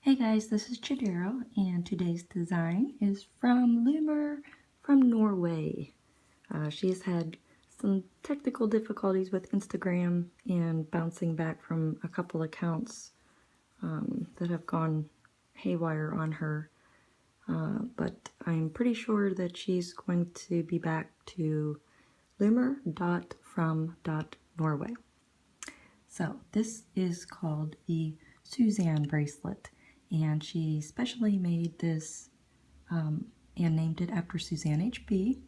Hey guys, this is Chodaros, and today's design is from Loomer.From.Norway. She's had some technical difficulties with Instagram and bouncing back from a couple accounts that have gone haywire on her, but I'm pretty sure that she's going to be back to Loomer.From.Norway. So this is called the Suzanne Bracelet, and she specially made this and named it after Suzanne H-B,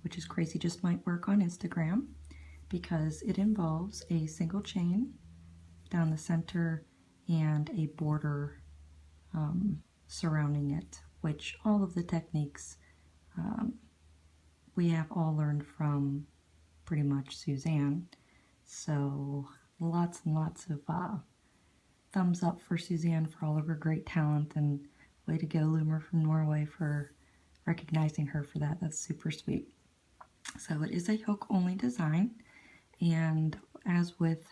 which is crazy, just might work on Instagram, because it involves a single chain down the center and a border surrounding it, which all of the techniques we have all learned from pretty much Suzanne. So lots and lots of thumbs up for Suzanne for all of her great talent, and way to go Loomer.From.Norway for recognizing her for that. That's super sweet. So it is a hook only design, and as with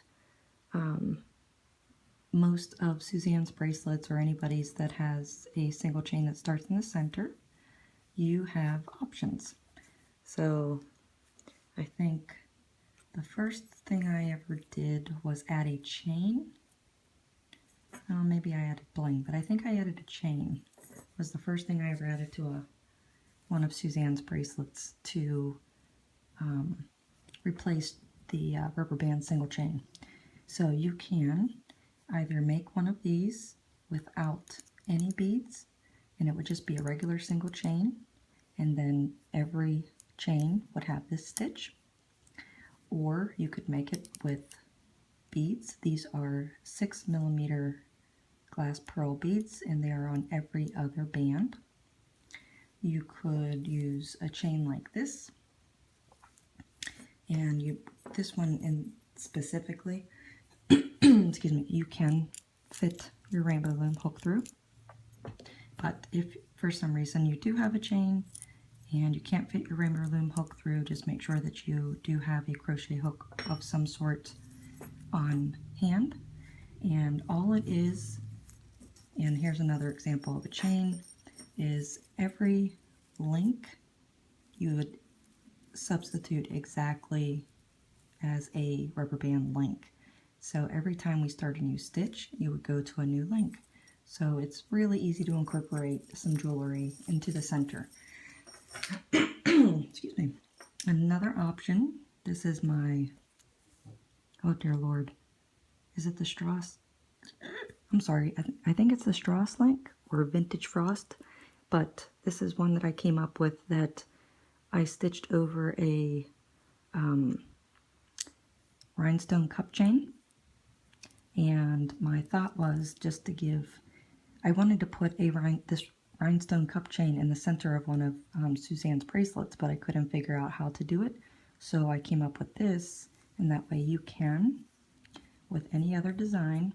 most of Suzanne's bracelets or anybody's that has a single chain that starts in the center, you have options. So I think the first thing I ever did was add a chain. Oh, maybe I added bling, but I think I added a chain. Was the first thing I ever added to one of Suzanne's bracelets to replace the rubber band single chain. So you can either make one of these without any beads, and it would just be a regular single chain, and then every chain would have this stitch. Or you could make it with beads. These are 6mm glass pearl beads, and they are on every other band. You could use a chain like this, and this one in specifically, excuse me, you can fit your rainbow loom hook through. But if for some reason you do have a chain and you can't fit your rainbow loom hook through, just make sure that you do have a crochet hook of some sort on hand. And all it is, and here's another example of a chain, is every link you would substitute exactly as a rubber band link. So every time we start a new stitch, you would go to a new link. So it's really easy to incorporate some jewelry into the center. Excuse me. Another option, this is my, oh dear Lord, is it the Strauss? I'm sorry, I think it's the Strauss link or Vintage Frost, but this is one that I came up with that I stitched over a rhinestone cup chain. And my thought was just to give, I wanted to put this rhinestone cup chain in the center of one of Suzanne's bracelets, but I couldn't figure out how to do it. So I came up with this, and that way you can, with any other design,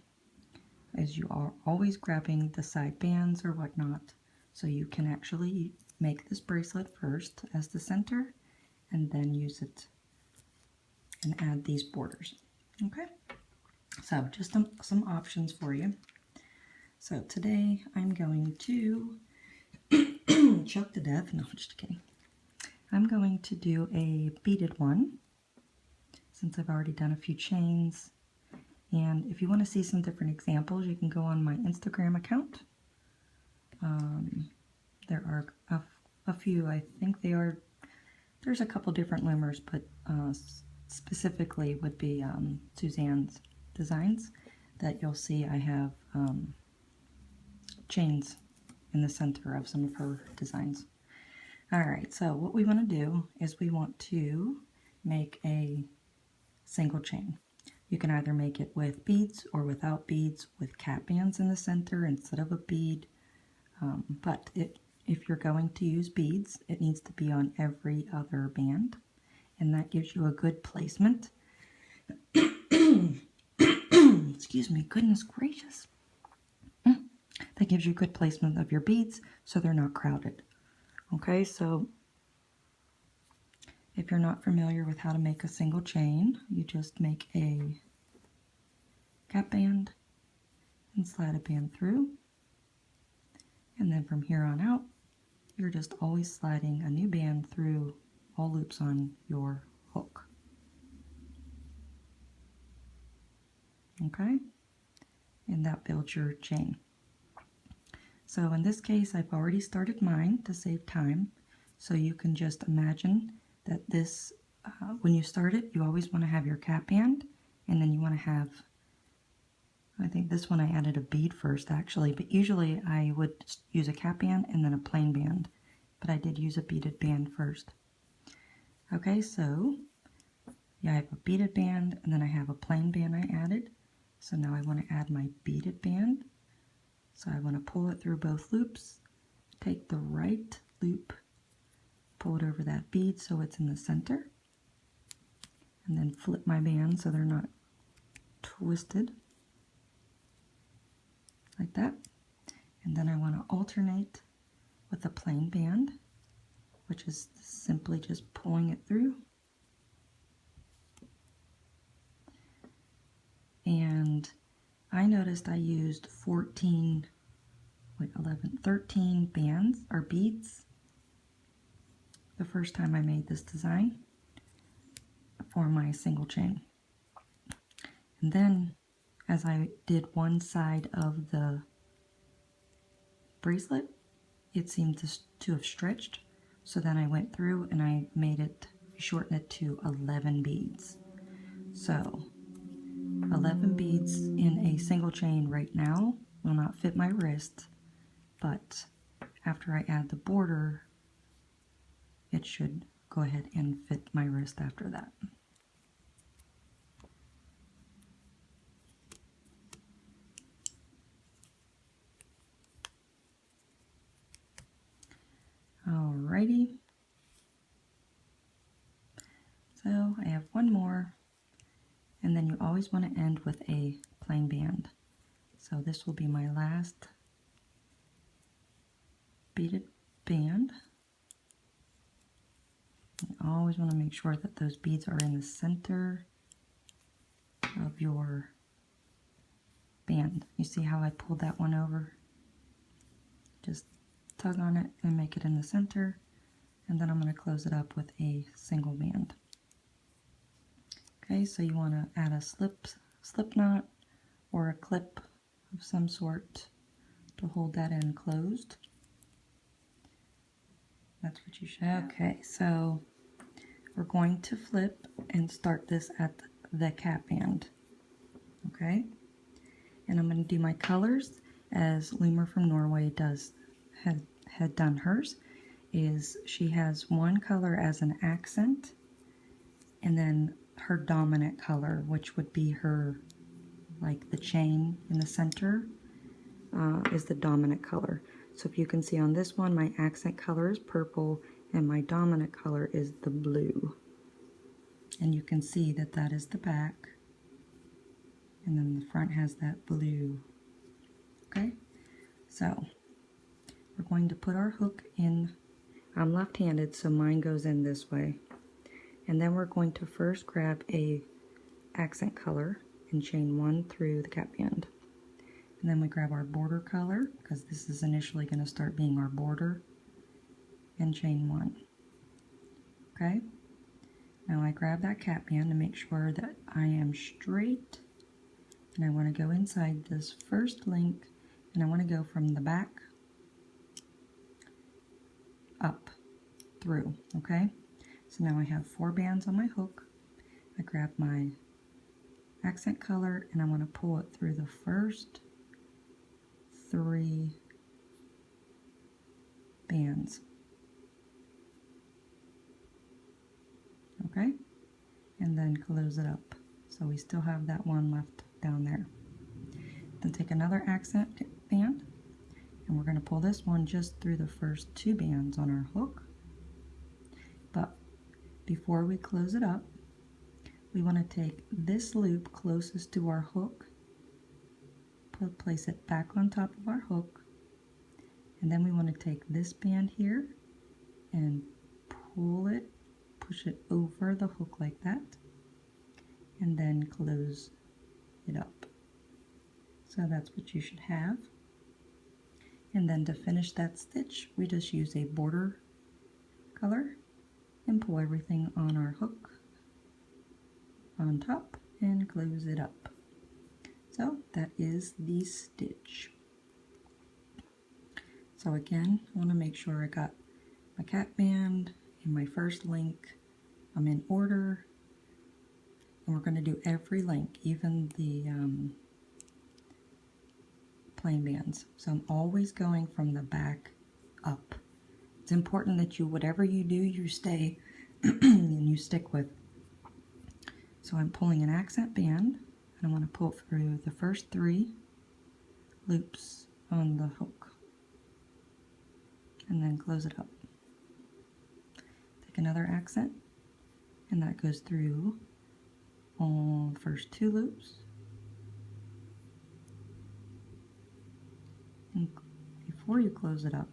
as you are always grabbing the side bands or whatnot, so you can actually make this bracelet first as the center, and then use it and add these borders. Okay? So just some options for you. So today I'm going to choke to death. No, just kidding. I'm going to do a beaded one, since I've already done a few chains. And if you want to see some different examples, you can go on my Instagram account. There are a few, I think there's a couple different loomers, but specifically would be Suzanne's designs that you'll see. I have chains in the center of some of her designs. Alright, so what we want to do is we want to make a single chain. You can either make it with beads or without beads, with cap bands in the center instead of a bead. But if you're going to use beads, it needs to be on every other band, and that gives you a good placement. Excuse me, goodness gracious. That gives you good placement of your beads so they're not crowded. Okay, so if you're not familiar with how to make a single chain, you just make a cap band and slide a band through. And then from here on out, you're just always sliding a new band through all loops on your hook. Okay? And that builds your chain. So in this case, I've already started mine to save time. So you can just imagine that this, when you start it, you always want to have your cap band, and then you want to have, I think this one I added a bead first actually, but usually I would use a cap band and then a plain band, but I did use a beaded band first. Okay, so yeah, I have a beaded band and then I have a plain band I added. So now I want to add my beaded band. So I want to pull it through both loops, take the right loop, pull it over that bead so it's in the center, and then flip my band so they're not twisted, like that. And then I want to alternate with a plain band, which is simply just pulling it through. And I noticed I used 13 bands or beads the first time I made this design for my single chain. And then as I did one side of the bracelet, it seemed to have stretched. So then I went through and I made it, shorten it to 11 beads. So 11 beads in a single chain right now will not fit my wrist, but after I add the border, it should go ahead and fit my wrist after that. Alrighty. So I have one more, and then you always want to end with a plain band. So this will be my last beaded band. You always want to make sure that those beads are in the center of your band. You see how I pulled that one over? Just tug on it and make it in the center, and then I'm going to close it up with a single band. Okay, so you want to add a slip knot or a clip of some sort to hold that end closed. That's what you should have. Okay, so we're going to flip and start this at the cap band. Okay, and I'm going to do my colors as Loomer.From.Norway had done hers. Is she has one color as an accent, and then her dominant color, which would be her, like the chain in the center, is the dominant color. So if you can see on this one, my accent color is purple and my dominant color is the blue. And you can see that that is the back, and then the front has that blue. Okay, so we're going to put our hook in. I'm left-handed, so mine goes in this way. And then we're going to first grab a accent color and chain one through the cap band. And then we grab our border color, because this is initially going to start being our border, and chain one. Okay? Now I grab that cap band to make sure that I am straight, and I want to go inside this first link, and I want to go from the back up through. Okay? So now I have 4 bands on my hook. I grab my accent color and I want to pull it through the first 3 bands. Okay? And then close it up. So we still have that one left down there. Then take another accent band and we're going to pull this one just through the first 2 bands on our hook. But before we close it up, we want to take this loop closest to our hook, place it back on top of our hook, and then we want to take this band here and pull it, push it over the hook like that, and then close it up. So that's what you should have. And then to finish that stitch, we just use a border color and pull everything on our hook on top and close it up. So that is the stitch. So again, I want to make sure I got my cap band and my first link. I'm in order, and we're going to do every link, even the plain bands. So I'm always going from the back up. It's important that you, whatever you do, you stay and you stick with. So I'm pulling an accent band, and I want to pull through the first 3 loops on the hook, and then close it up. Take another accent, and that goes through all the first 2 loops. And before you close it up,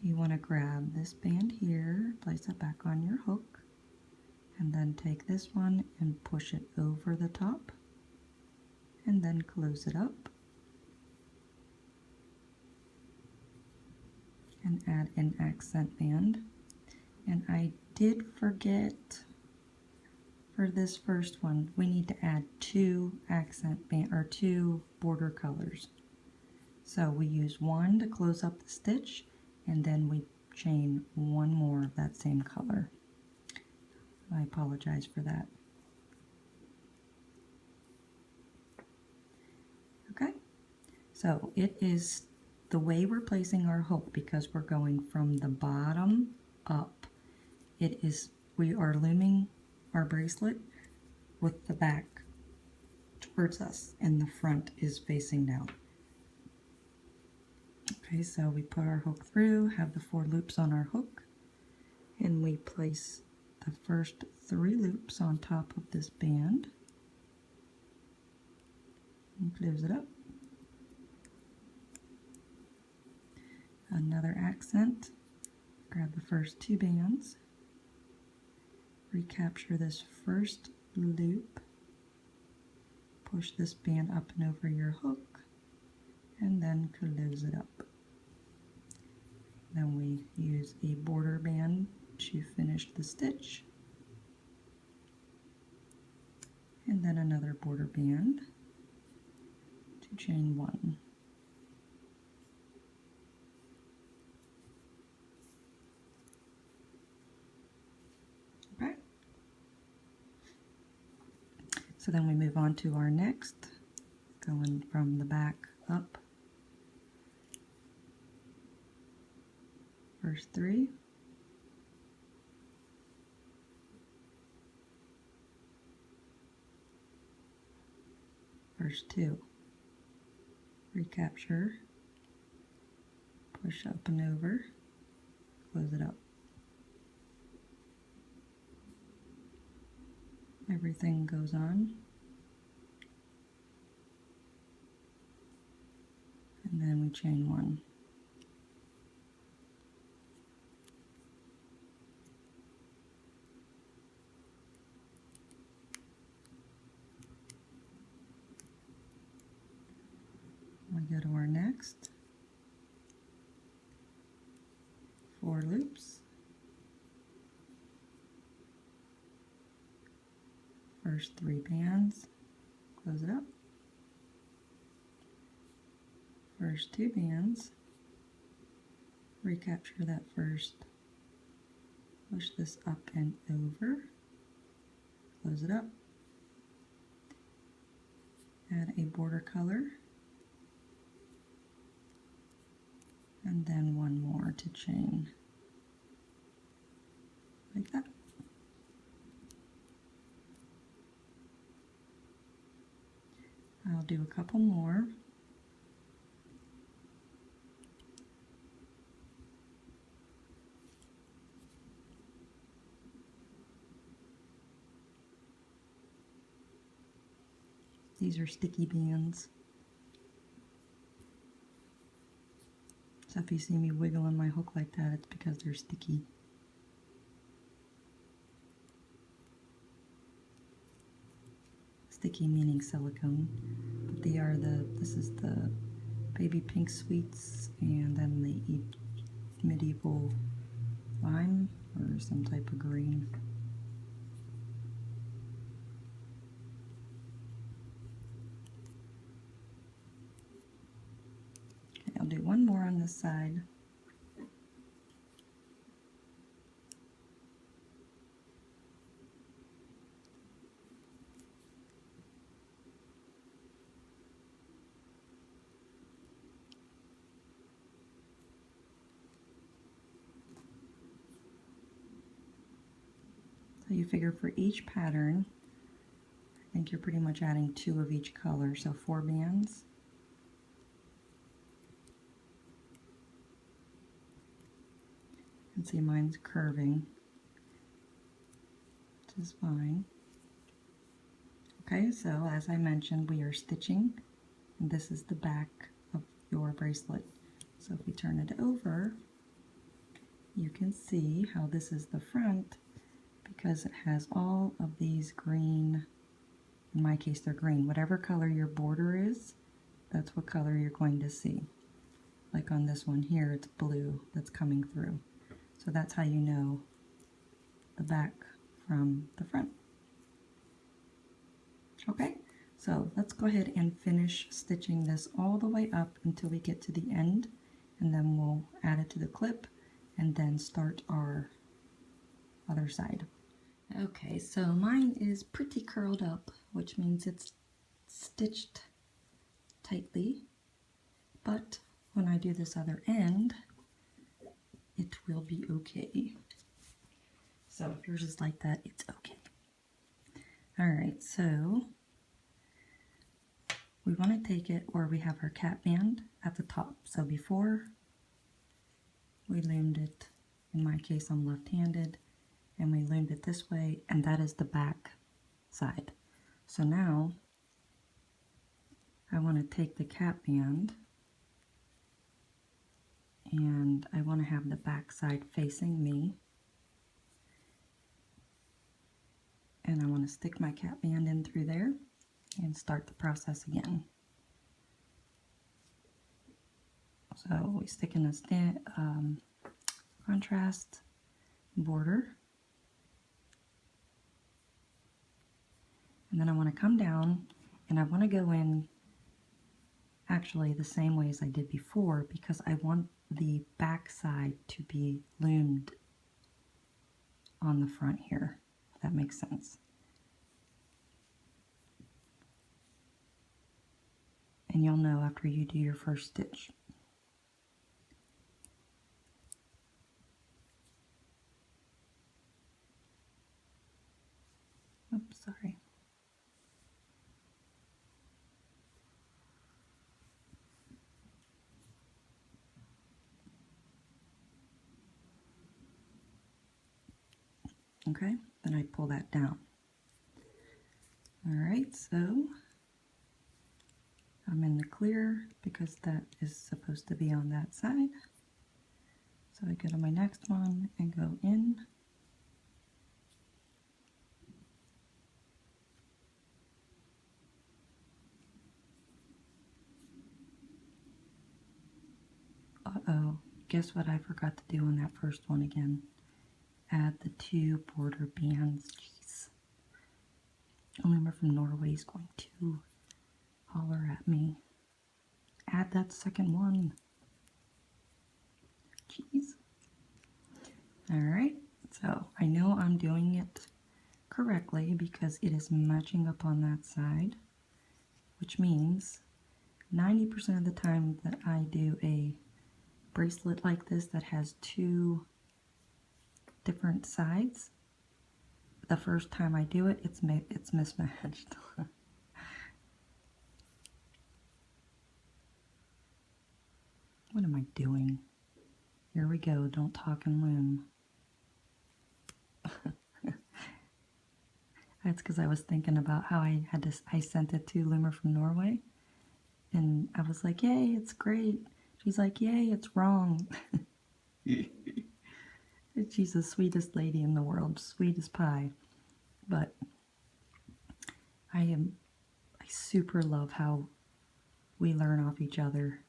you want to grab this band here, place it back on your hook, and then take this one and push it over the top, and then close it up, and add an accent band. And I did forget, for this first one, we need to add 2 accent band or 2 border colors. So we use 1 to close up the stitch, and then we chain 1 more of that same color. I apologize for that. Okay, so it is the way we're placing our hook, because we're going from the bottom up. It is, we are looming our bracelet with the back towards us and the front is facing down. Okay, so we put our hook through, have the 4 loops on our hook, and we place the first 3 loops on top of this band and close it up. Another accent, grab the first 2 bands, recapture this first loop, push this band up and over your hook, and then close it up. Then we use a border band to finish the stitch, and then another border band to chain 1. Okay. So then we move on to our next, going from the back up. First 3. First 2. Recapture, push up and over, close it up. Everything goes on. And then we chain 1. We go to our next 4 loops. First 3 bands, close it up. First 2 bands, recapture that first, push this up and over, close it up, add a border color, and then 1 more to chain, like that. I'll do a couple more. These are sticky bands. So if you see me wiggling my hook like that, it's because they're sticky. sticky meaning silicone. But they are this is the baby pink sweets, and then the medieval lime or some type of green. Okay, I'll do one more on this side. So you figure for each pattern, I think you're pretty much adding 2 of each color, so 4 bands. And see, mine's curving, which is fine. Okay, so as I mentioned, we are stitching, and this is the back of your bracelet. So if we turn it over, you can see how this is the front, because it has all of these green, in my case they're green, whatever color your border is, that's what color you're going to see. Like on this one here, it's blue that's coming through. So that's how you know the back from the front. Okay, so let's go ahead and finish stitching this all the way up until we get to the end, and then we'll add it to the clip and then start our other side. Okay, so mine is pretty curled up, which means it's stitched tightly, but when I do this other end, it will be okay. So if yours is like that, it's okay. Alright, so we want to take it where we have our cap band at the top. So before we loomed it, in my case I'm left-handed, and we loomed it this way, and that is the back side. So now I want to take the cap band and I want to have the back side facing me, and I want to stick my cap band in through there and start the process again. So we stick in a contrast border, and then I want to come down and I want to go in actually the same way as I did before, because I want the back side to be loomed on the front here, if that makes sense. And you'll know after you do your first stitch. Oops, sorry. Okay, then I pull that down. Alright, so I'm in the clear because that is supposed to be on that side. So I go to my next one and go in. Uh-oh, guess what I forgot to do on that first one again? Add the 2 border bands. Jeez. Loomer.From.Norway is going to holler at me. Add that second one. Jeez. Alright, so I know I'm doing it correctly because it is matching up on that side, which means 90% of the time that I do a bracelet like this that has 2 different sides, the first time I do it, it's mismatched. What am I doing? Here we go, don't talk and loom. That's because I was thinking about how I sent it to Loomer.From.Norway, and I was like, yay, it's great. She's like, yay, it's wrong. She's the sweetest lady in the world, sweet as pie. But I am super love how we learn off each other.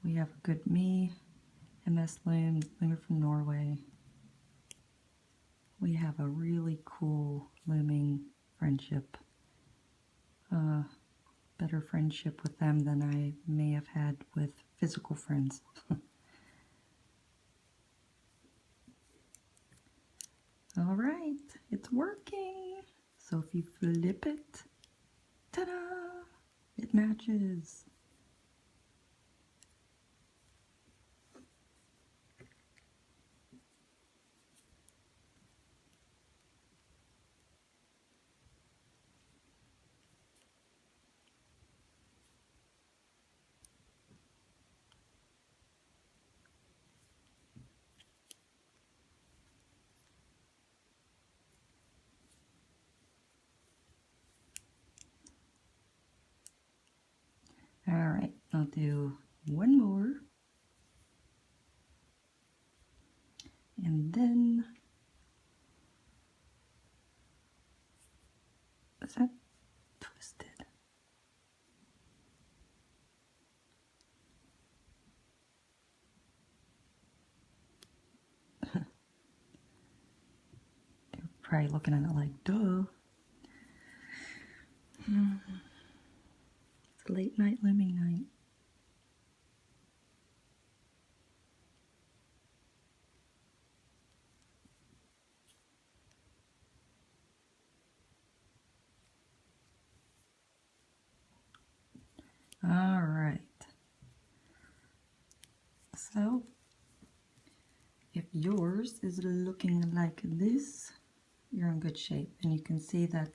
We have a good me, MS Loom, Loomer.From.Norway. We have a really cool looming friendship. Better friendship with them than I may have had with physical friends. All right, it's working. So if you flip it, ta-da, it matches. All right, I'll do one more. And then, is that twisted? You're probably looking at it like, duh. It's late night looming night. All right. So, if yours is looking like this, you're in good shape. And you can see that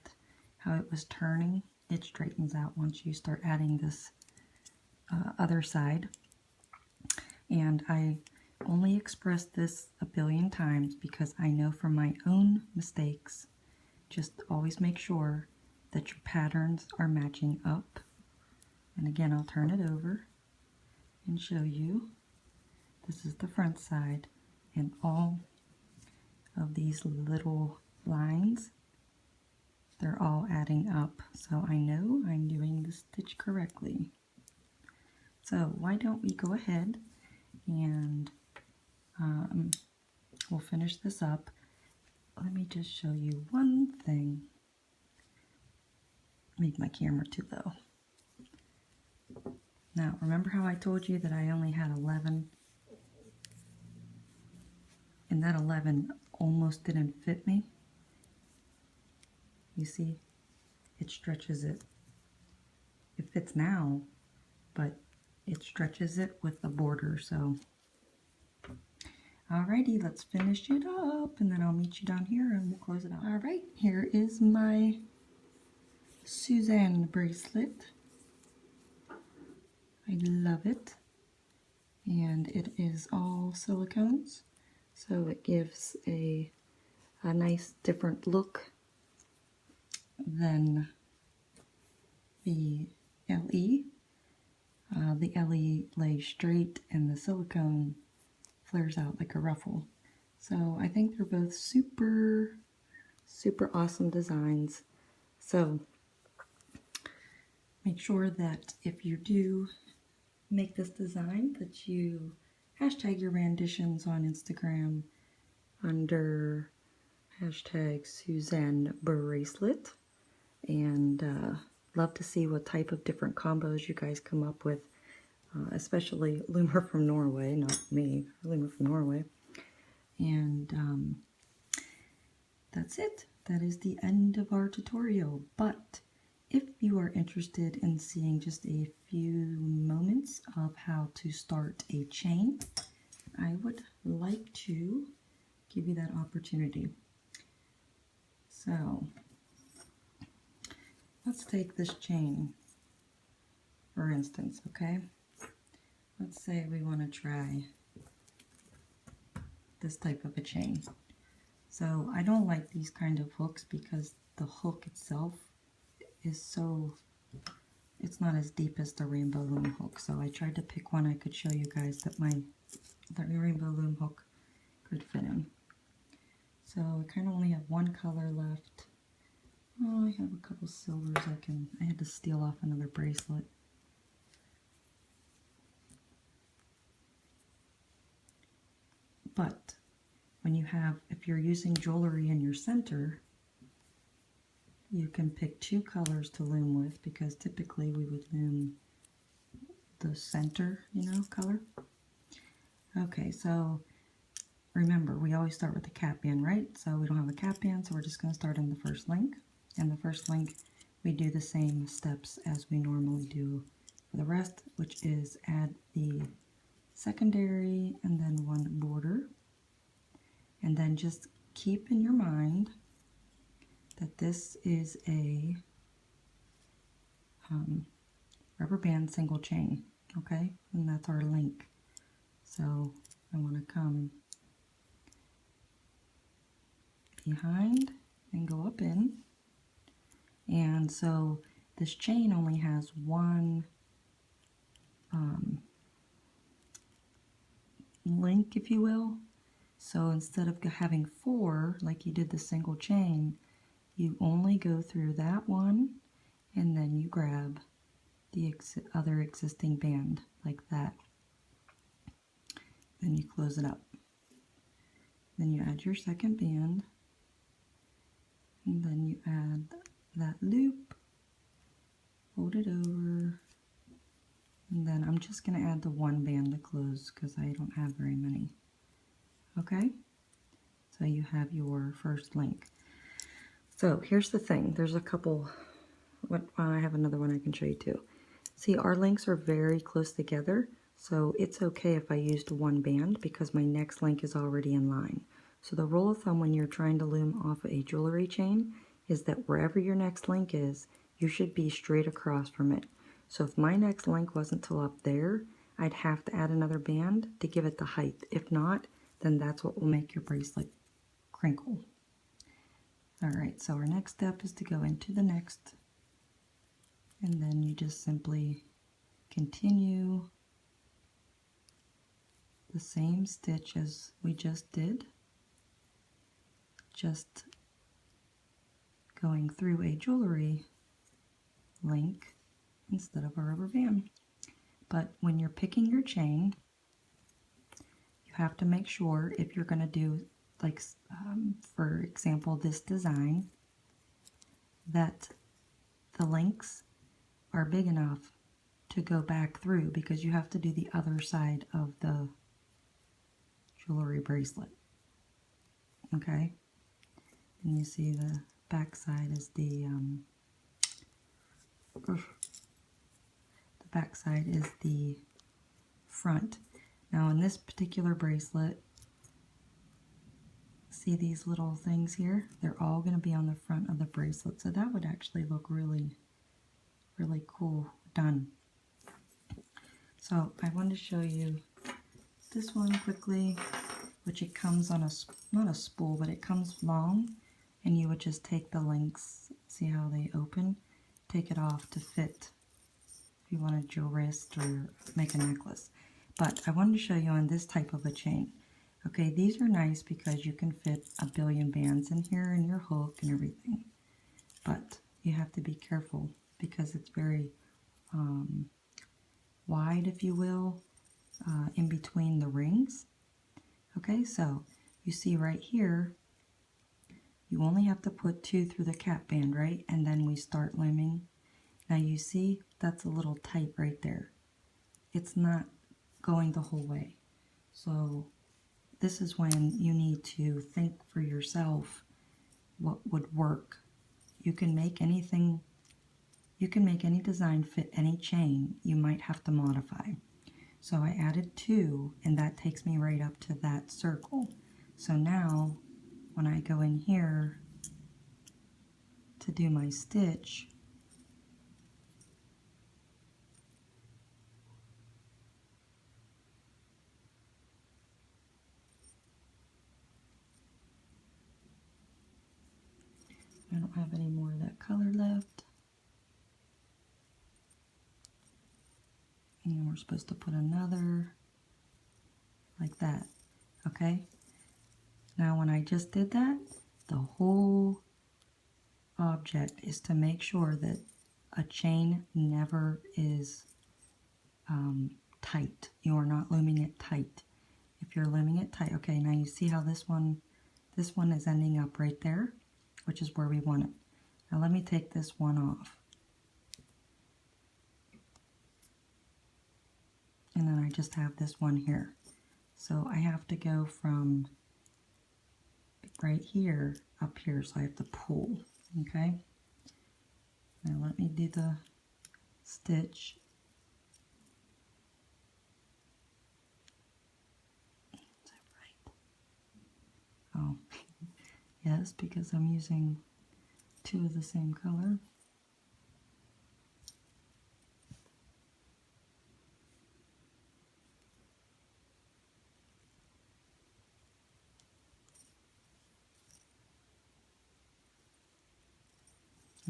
how it was turning, it straightens out once you start adding this other side. And I only expressed this a billion times because I know from my own mistakes, just always make sure that your patterns are matching up. And again, I'll turn it over and show you. This is the front side, and all of these little lines, they're all adding up. So I know I'm doing the stitch correctly. So why don't we go ahead and we'll finish this up. Let me just show you one thing. Make my camera too low. Now, remember how I told you that I only had 11? And that 11 almost didn't fit me. You see, it stretches it. It fits now, but it stretches it with the border, so. Alrighty, let's finish it up, and then I'll meet you down here and we'll close it out. Alright, here is my Suzanne bracelet. I love it. And it is all silicones, so it gives a nice different look than the LE. The LE lays straight and the silicone flares out like a ruffle. So I think they're both super, super awesome designs. So make sure that if you do make this design that you hashtag your renditions on Instagram under hashtag Suzanne Bracelet, and love to see what type of different combos you guys come up with, especially Loomer.From.Norway, not me, Loomer.From.Norway. And that's it. That is the end of our tutorial. But if you are interested in seeing just a few moments of how to start a chain, I would like to give you that opportunity. So let's take this chain, for instance, okay? Let's say we want to try this type of a chain. So I don't like these kind of hooks because the hook itself is so, it's not as deep as the Rainbow Loom hook. So I tried to pick one I could show you guys that the Rainbow Loom hook could fit in. So I kind of only have one color left. Oh, I have a couple silvers I had to steal off another bracelet. But when if you're using jewelry in your center, you can pick 2 colors to loom with, because typically we would loom the center, color. Okay, so remember, we always start with the cap band, right? So we don't have a cap band, so we're just going to start in the first link. And the first link, we do the same steps as we normally do for the rest, which is add the secondary and then 1 border. And then just keep in your mind that this is a rubber band single chain, okay? And that's our link. So I want to come behind and go up in. And so this chain only has 1 link, if you will. So instead of having 4, like you did the single chain, you only go through that one, and then you grab the other existing band, like that. Then you close it up. Then you add your second band, and then you add that loop, fold it over, and then I'm just going to add the 1 band to close because I don't have very many. Okay? So you have your first link. So here's the thing. There's a couple, I have another one I can show you too. See, our links are very close together, so it's okay if I used 1 band because my next link is already in line. So the rule of thumb when you're trying to loom off a jewelry chain is that wherever your next link is, you should be straight across from it. So if my next link wasn't till up there, I'd have to add another band to give it the height. If not, then that's what will make your bracelet crinkle. Alright, so our next step is to go into the next, and then you just simply continue the same stitch as we just did, just going through a jewelry link instead of a rubber band. But when you're picking your chain, you have to make sure, if you're going to do, like for example, this design, that the links are big enough to go back through, because you have to do the other side of the jewelry bracelet. Okay? And you see the back side is the back side is the front. Now in this particular bracelet, see these little things here? They're all going to be on the front of the bracelet, so that would actually look really, really cool done. So I wanted to show you this one quickly, which it comes on not a spool, but it comes long, and you would just take the links, see how they open, take it off to fit if you want to jewel wrist or make a necklace. But I wanted to show you on this type of a chain. Okay, these are nice because you can fit a billion bands in here and your hook and everything. But you have to be careful because it's very wide, if you will, in between the rings. Okay, so you see right here, you only have to put 2 through the cap band, right? And then we start looming. Now you see that's a little tight right there. It's not going the whole way. So this is when you need to think for yourself what would work. You can make anything, you can make any design fit any chain. You might have to modify. So I added 2, and that takes me right up to that circle. So now when I go in here to do my stitch, I don't have any more of that color left. And we're supposed to put another like that, okay? Now when I just did that, the whole object is to make sure that a chain never is tight. You are not looming it tight. If you're looming it tight, okay, now you see how this one is ending up right there, which is where we want it. Now let me take this one off. And then I just have this one here. So I have to go from right here up here, so I have to pull, okay? Now let me do the stitch. Is that right? Oh, yes, because I'm using two of the same color.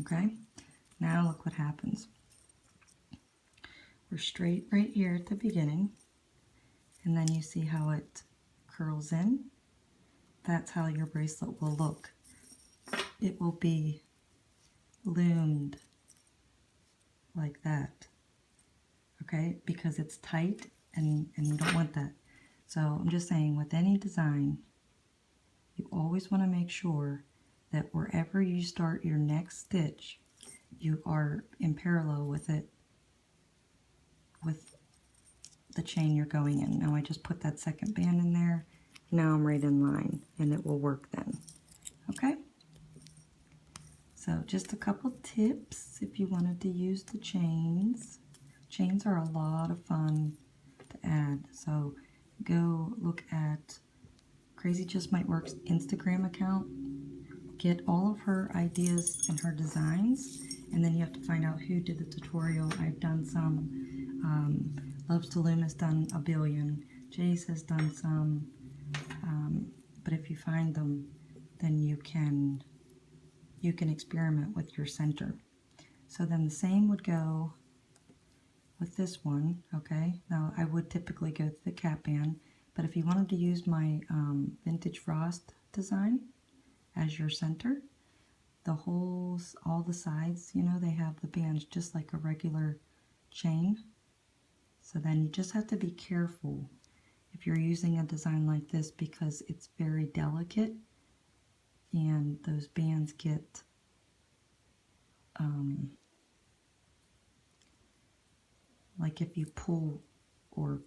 Okay, now look what happens. We're straight right here at the beginning, and then you see how it curls in. That's how your bracelet will look. It will be loomed like that, okay, because it's tight and you don't want that. So I'm just saying, with any design, you always want to make sure that wherever you start your next stitch, you are in parallel with it, with the chain you're going in. Now I just put that second band in there. Now I'm right in line, and it will work then. Okay? So just a couple tips if you wanted to use the chains. Chains are a lot of fun to add. So go look at Crazy Just Might Work's Instagram account. Get all of her ideas and her designs, and then you have to find out who did the tutorial. I've done some. Loves to Loom has done a billion. Jace has done some. But if you find them, then you can experiment with your center. So then the same would go with this one. Okay. Now I would typically go to the cap band, but if you wanted to use my Vintage Frost design as your center, the holes, all the sides, you know, they have the bands just like a regular chain. So then you just have to be careful if you're using a design like this, because it's very delicate and those bands get like if you pull or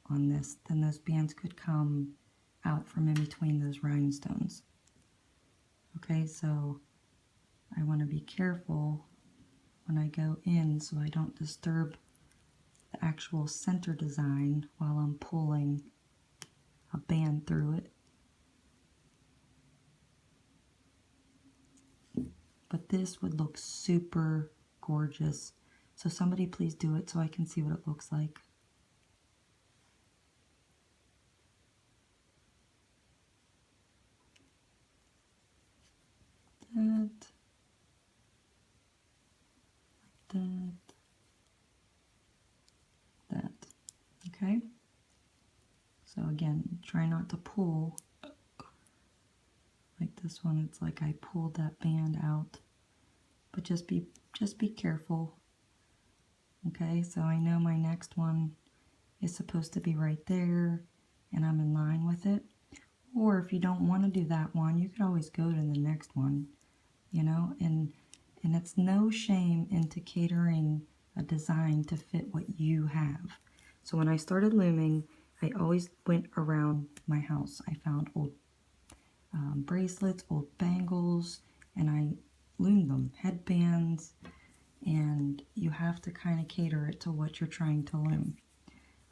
on this, then those bands could come out from in between those rhinestones. Okay, so I want to be careful when I go in so I don't disturb the actual center design while I'm pulling a band through it. But this would look super gorgeous. So somebody please do it so I can see what it looks like. That. Okay? So again, try not to pull. Like this one, it's like I pulled that band out. But just be careful. Okay, so I know my next one is supposed to be right there, and I'm in line with it. Or if you don't want to do that one, you could always go to the next one, you know, and it's no shame into catering a design to fit what you have. So when I started looming, I always went around my house. I found old bracelets, old bangles, and I loomed them, headbands, and you have to kind of cater it to what you're trying to loom.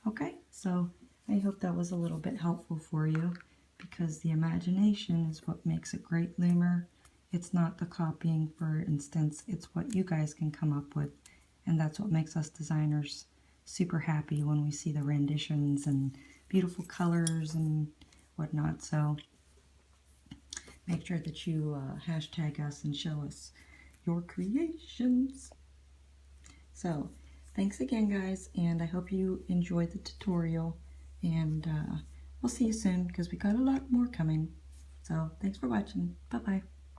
Okay, so I hope that was a little bit helpful for you, because the imagination is what makes a great loomer. It's not the copying, for instance, it's what you guys can come up with, and that's what makes us designers super happy when we see the renditions and beautiful colors and whatnot. So make sure that you hashtag us and show us your creations. So thanks again, guys, and I hope you enjoyed the tutorial, and we'll see you soon because we got a lot more coming. So thanks for watching. Bye-bye.